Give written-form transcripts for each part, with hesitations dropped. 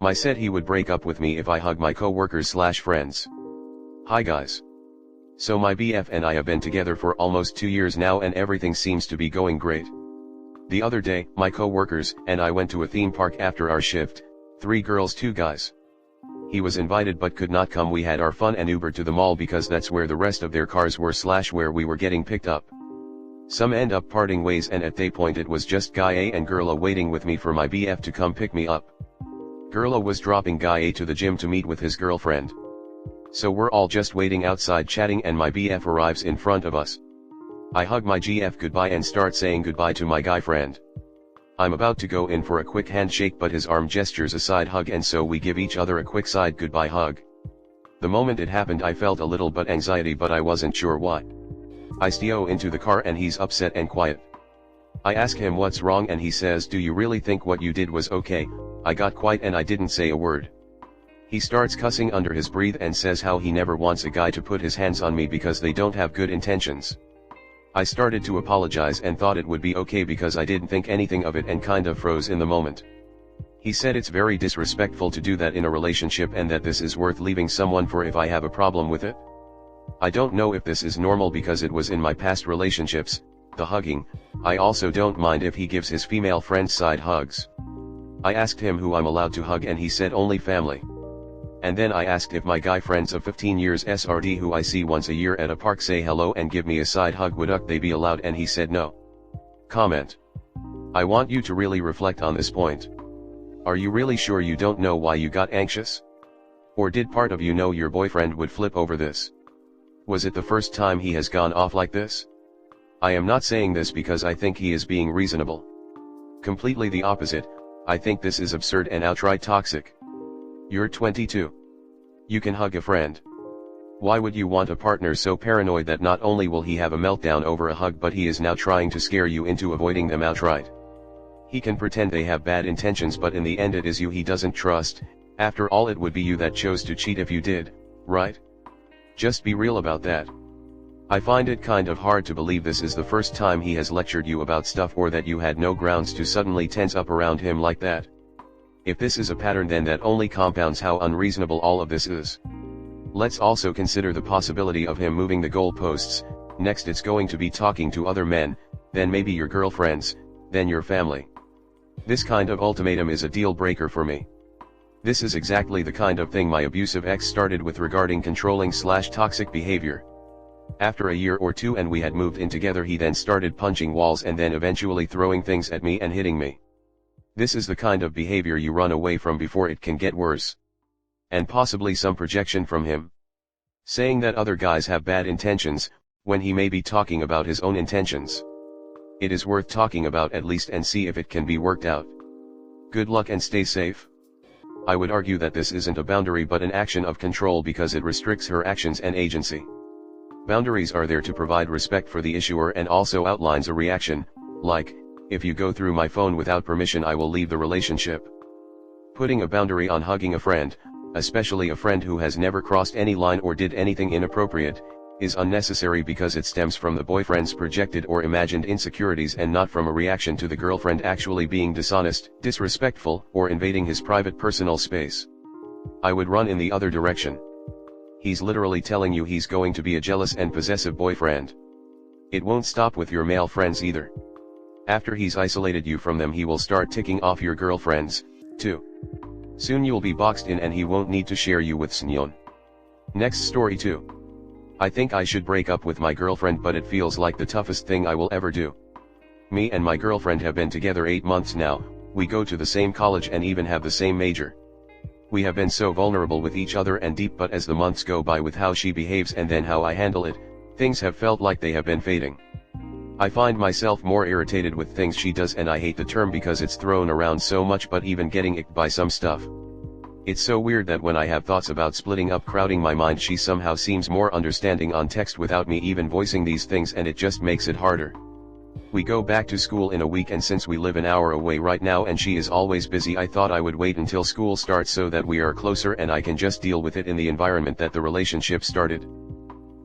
My said he would break up with me if I hug my coworkers/friends. Hi guys. So my BF and I have been together for almost 2 years now and everything seems to be going great. The other day, my coworkers and I went to a theme park after our shift, 3 girls 2 guys. He was invited but could not come. We had our fun and Ubered to the mall because that's where the rest of their cars were/where we were getting picked up. Some end up parting ways and at that point it was just guy A and girl A waiting with me for my BF to come pick me up. Girl A was dropping guy A to the gym to meet with his girlfriend. So we're all just waiting outside chatting and my BF arrives in front of us. I hug my GF goodbye and start saying goodbye to my guy friend. I'm about to go in for a quick handshake but his arm gestures a side hug and so we give each other a quick side goodbye hug. The moment it happened I felt a little bit anxiety but I wasn't sure why. I steal into the car and he's upset and quiet. I ask him what's wrong and he says, do you really think what you did was okay? I got quiet and I didn't say a word. He starts cussing under his breath and says how he never wants a guy to put his hands on me because they don't have good intentions. I started to apologize and thought it would be okay because I didn't think anything of it and kind of froze in the moment. He said it's very disrespectful to do that in a relationship and that this is worth leaving someone for if I have a problem with it. I don't know if this is normal because it was in my past relationships, the hugging. I also don't mind if he gives his female friends side hugs. I asked him who I'm allowed to hug and he said only family. And then I asked if my guy friends of 15 years SRD who I see once a year at a park say hello and give me a side hug would they be allowed and he said no. Comment. I want you to really reflect on this point. Are you really sure you don't know why you got anxious? Or did part of you know your boyfriend would flip over this? Was it the first time he has gone off like this? I am not saying this because I think he is being reasonable. Completely the opposite, I think this is absurd and outright toxic. You're 22. You can hug a friend. Why would you want a partner so paranoid that not only will he have a meltdown over a hug but he is now trying to scare you into avoiding them outright? He can pretend they have bad intentions but in the end it is you he doesn't trust. After all it would be you that chose to cheat if you did, right? Just be real about that. I find it kind of hard to believe this is the first time he has lectured you about stuff or that you had no grounds to suddenly tense up around him like that. If this is a pattern then that only compounds how unreasonable all of this is. Let's also consider the possibility of him moving the goalposts. Next it's going to be talking to other men, then maybe your girlfriends, then your family. This kind of ultimatum is a deal breaker for me. This is exactly the kind of thing my abusive ex started with regarding controlling/toxic behavior. After a year or 2 and we had moved in together he then started punching walls and then eventually throwing things at me and hitting me. This is the kind of behavior you run away from before it can get worse. And possibly some projection from him. Saying that other guys have bad intentions, when he may be talking about his own intentions. It is worth talking about at least and see if it can be worked out. Good luck and stay safe. I would argue that this isn't a boundary but an action of control because it restricts her actions and agency. Boundaries are there to provide respect for the issuer and also outlines a reaction, like, if you go through my phone without permission I will leave the relationship. Putting a boundary on hugging a friend, especially a friend who has never crossed any line or did anything inappropriate, is unnecessary because it stems from the boyfriend's projected or imagined insecurities and not from a reaction to the girlfriend actually being dishonest, disrespectful, or invading his private personal space. I would run in the other direction. He's literally telling you he's going to be a jealous and possessive boyfriend. It won't stop with your male friends either. After he's isolated you from them he will start ticking off your girlfriends, too. Soon you'll be boxed in and he won't need to share you with Snyon. Next story 2. I think I should break up with my girlfriend but it feels like the toughest thing I will ever do. Me and my girlfriend have been together 8 months now, we go to the same college and even have the same major. We have been so vulnerable with each other and deep but as the months go by with how she behaves and then how I handle it, things have felt like they have been fading. I find myself more irritated with things she does and I hate the term because it's thrown around so much but even getting icked by some stuff. It's so weird that when I have thoughts about splitting up crowding my mind she somehow seems more understanding on text without me even voicing these things and it just makes it harder. We go back to school in a week and since we live an hour away right now and she is always busy I thought I would wait until school starts so that we are closer and I can just deal with it in the environment that the relationship started.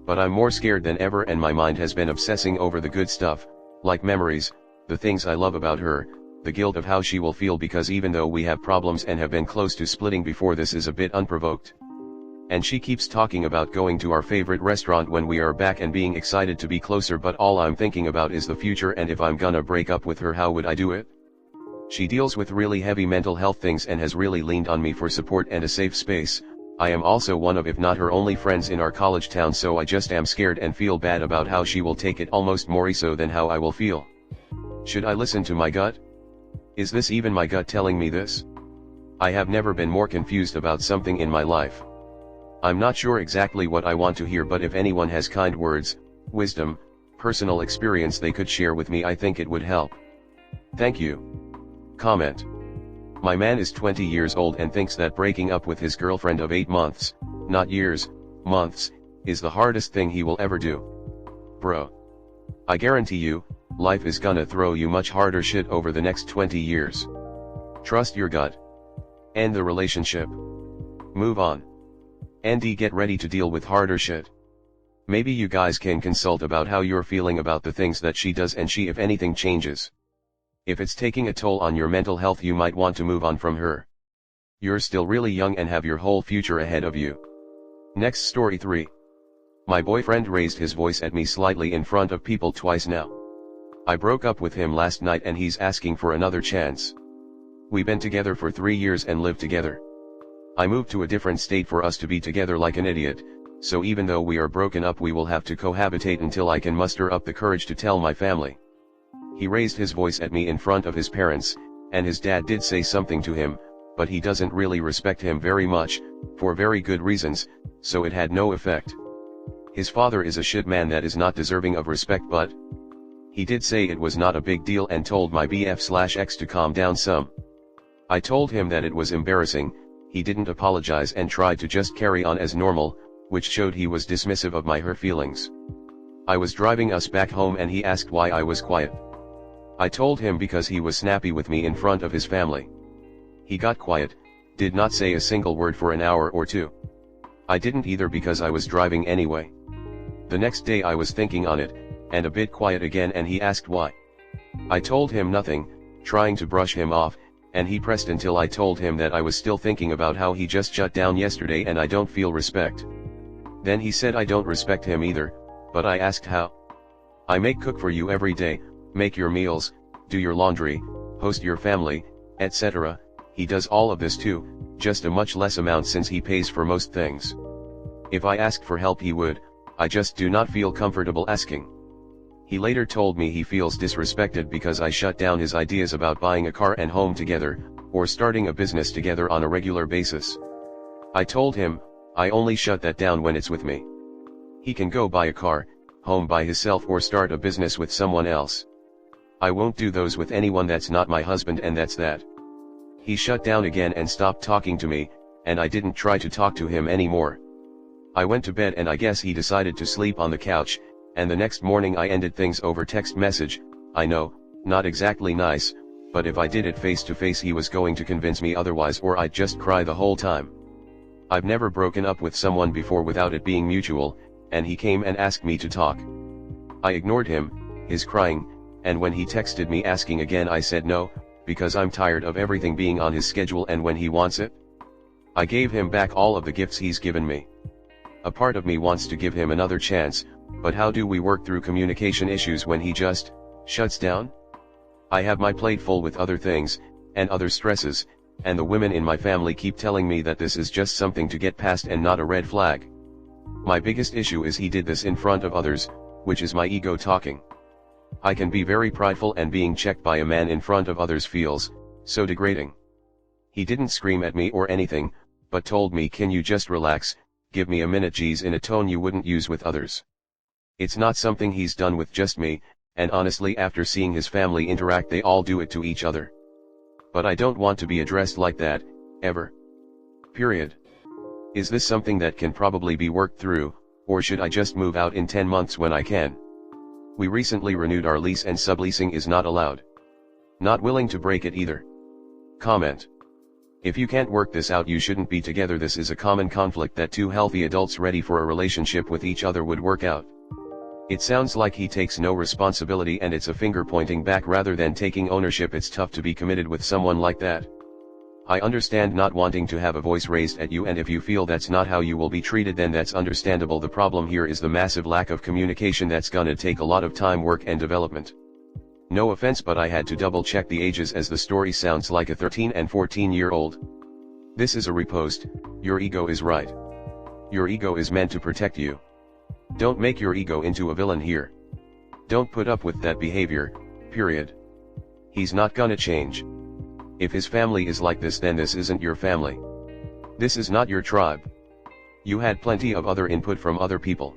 But I'm more scared than ever and my mind has been obsessing over the good stuff, like memories, the things I love about her, the guilt of how she will feel, because even though we have problems and have been close to splitting before, this is a bit unprovoked. And she keeps talking about going to our favorite restaurant when we are back and being excited to be closer, but all I'm thinking about is the future, and if I'm gonna break up with her, how would I do it? She deals with really heavy mental health things and has really leaned on me for support and a safe space. I am also one of, if not her only friends in our college town, so I just am scared and feel bad about how she will take it, almost more so than how I will feel. Should I listen to my gut? Is this even my gut telling me this? I have never been more confused about something in my life. I'm not sure exactly what I want to hear, but if anyone has kind words, wisdom, personal experience they could share with me, I think it would help. Thank you. Comment. My man is 20 years old and thinks that breaking up with his girlfriend of 8 months, not years, months, is the hardest thing he will ever do. Bro. I guarantee you, life is gonna throw you much harder shit over the next 20 years. Trust your gut. End the relationship. Move on. And get ready to deal with harder shit. Maybe you guys can consult about how you're feeling about the things that she does, and if anything changes. If it's taking a toll on your mental health, you might want to move on from her. You're still really young and have your whole future ahead of you. Next story 3. My boyfriend raised his voice at me slightly in front of people twice now. I broke up with him last night and he's asking for another chance. We've been together for 3 years and lived together. I moved to a different state for us to be together like an idiot, so even though we are broken up, we will have to cohabitate until I can muster up the courage to tell my family. He raised his voice at me in front of his parents, and his dad did say something to him, but he doesn't really respect him very much, for very good reasons, so it had no effect. His father is a shit man that is not deserving of respect, but he did say it was not a big deal and told my BF/ex to calm down some. I told him that it was embarrassing. He didn't apologize and tried to just carry on as normal, which showed he was dismissive of her feelings. I was driving us back home and he asked why I was quiet. I told him because he was snappy with me in front of his family. He got quiet, did not say a single word for an hour or two. I didn't either because I was driving anyway. The next day I was thinking on it, and a bit quiet again, and he asked why. I told him nothing, trying to brush him off, and he pressed until I told him that I was still thinking about how he just shut down yesterday and I don't feel respect. Then he said I don't respect him either, but I asked how. I cook for you every day, make your meals, do your laundry, host your family, etc. He does all of this too, just a much less amount since he pays for most things. If I asked for help he would, I just do not feel comfortable asking. He later told me he feels disrespected because I shut down his ideas about buying a car and home together, or starting a business together on a regular basis. I told him, I only shut that down when it's with me. He can go buy a car, home by himself, or start a business with someone else. I won't do those with anyone that's not my husband, and that's that. He shut down again and stopped talking to me, and I didn't try to talk to him anymore. I went to bed and I guess he decided to sleep on the couch, and the next morning I ended things over text message. I know, not exactly nice, but if I did it face to face he was going to convince me otherwise, or I'd just cry the whole time. I've never broken up with someone before without it being mutual, and he came and asked me to talk. I ignored him, his crying, and when he texted me asking again I said no, because I'm tired of everything being on his schedule and when he wants it. I gave him back all of the gifts he's given me. A part of me wants to give him another chance, but how do we work through communication issues when he just shuts down? I have my plate full with other things, and other stresses, and the women in my family keep telling me that this is just something to get past and not a red flag. My biggest issue is he did this in front of others, which is my ego talking. I can be very prideful, and being checked by a man in front of others feels so degrading. He didn't scream at me or anything, but told me, "Can you just relax, give me a minute geez," in a tone you wouldn't use with others. It's not something he's done with just me, and honestly after seeing his family interact they all do it to each other. But I don't want to be addressed like that, ever. Period. Is this something that can probably be worked through, or should I just move out in 10 months when I can? We recently renewed our lease and subleasing is not allowed. Not willing to break it either. Comment. If you can't work this out you shouldn't be together. This is a common conflict that two healthy adults ready for a relationship with each other would work out. It sounds like he takes no responsibility and it's a finger pointing back rather than taking ownership. It's tough to be committed with someone like that. I understand not wanting to have a voice raised at you, and if you feel that's not how you will be treated, then that's understandable. The problem here is the massive lack of communication that's gonna take a lot of time, work and development. No offense, but I had to double check the ages as the story sounds like a 13 and 14-year-old. This is a repost. Your ego is right. Your ego is meant to protect you. Don't make your ego into a villain here. Don't put up with that behavior, period. He's not gonna change. If his family is like this, then this isn't your family. This is not your tribe. You had plenty of other input from other people.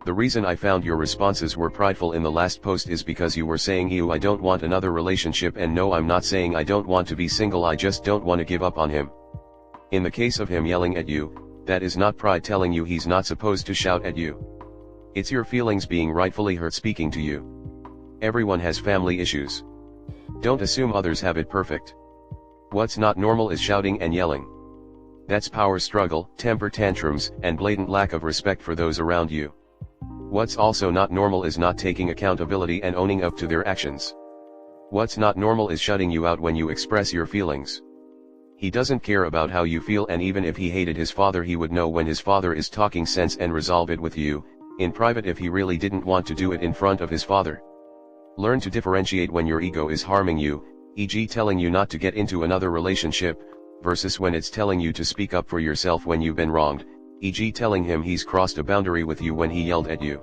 The reason I found your responses were prideful in the last post is because you were saying, I don't want another relationship, and no, I'm not saying I don't want to be single, I just don't want to give up on him. In the case of him yelling at you, that is not pride telling you he's not supposed to shout at you. It's your feelings being rightfully hurt speaking to you. Everyone has family issues. Don't assume others have it perfect. What's not normal is shouting and yelling. That's power struggle, temper tantrums, and blatant lack of respect for those around you. What's also not normal is not taking accountability and owning up to their actions. What's not normal is shutting you out when you express your feelings. He doesn't care about how you feel, and even if he hated his father, he would know when his father is talking sense and resolve it with you, in private, if he really didn't want to do it in front of his father. Learn to differentiate when your ego is harming you, e.g. telling you not to get into another relationship, versus when it's telling you to speak up for yourself when you've been wronged, e.g. telling him he's crossed a boundary with you when he yelled at you.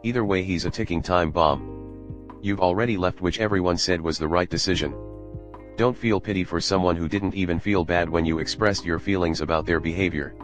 Either way, he's a ticking time bomb. You've already left, which everyone said was the right decision. Don't feel pity for someone who didn't even feel bad when you expressed your feelings about their behavior.